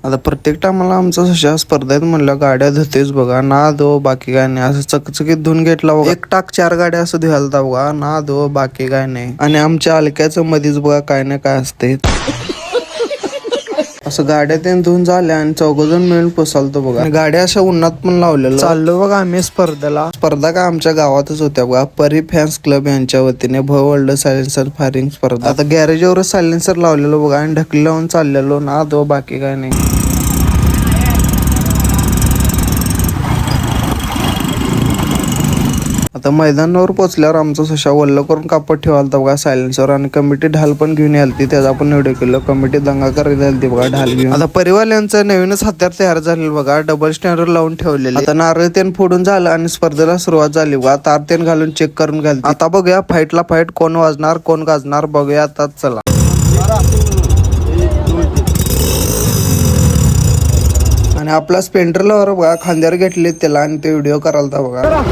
आता प्रत्येक टायमाला आमचं अशा स्पर्धेत म्हणलं गाड्या धुतेच बघा, ना धो बाकी काय नाही, असं चकचकीत धुवून घेतला बघा. एक टाक 4 गाड्या असं धुवायला बघा, ना धो बाकी काय नाही. आणि आमच्या हलक्याचं मध्येच बघा काय ना काय असते. असं गाड्या ते धुवून झाल्या आणि 4 जण मिळून पुसालतो बघा. आणि गाड्या अशा उन्हात पण लावलेलं चाललो बघा आम्ही स्पर्धा काय आमच्या गावातच होत्या बघा. परी फॅन्स क्लब यांच्या वतीने वर्ल्ड सायलेन्सर फायरिंग स्पर्धा. आता गॅरेजवरच सायलेन्सर लावलेलो बघा आणि ढकली लावून चाललेलो, ना दो बाकी काय नाही. आता मैदानावर पोहोचल्यावर आमचा सशा वल्ल करून कापड ठेवालता बघा सायलेन्सर, आणि कमिटी ढाल पण घेऊन यालती, त्याचा पण व्हिडिओ केलं. कमिटी दंगा करत यालती बघा ढाल घेऊन. आता परिवाल्यांचं नवीनच हत्यार तयार झालेलं बघा, डबल स्टँडर लावून ठेवलेले. आता नारळ तेन फोडून झालं आणि स्पर्धेला सुरुवात झाली बघा. तार तेन घालून चेक करून घालते. आता बघूया फाईटला फाईट कोण वाजणार कोण गाजणार बघूया आता. चला आणि आपला स्पेंडरला वर बघा खांद्यावर घेतले त्याला आणि ते व्हिडिओ करालता बघा.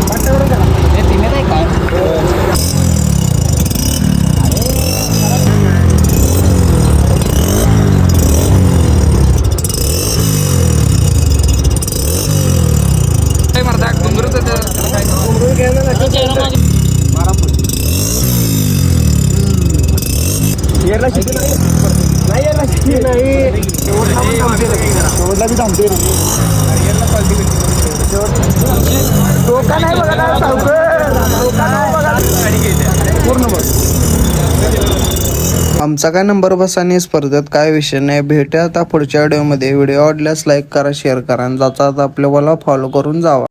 आमचा काय नंबर बसाने स्पर्धेत काय विषय नाही. भेटूया आता पुढच्या व्हिडिओमध्ये. व्हिडिओ आवडल्यास लाईक करा, शेअर करा आणि जाता आपल्याला फॉलो करून जावा.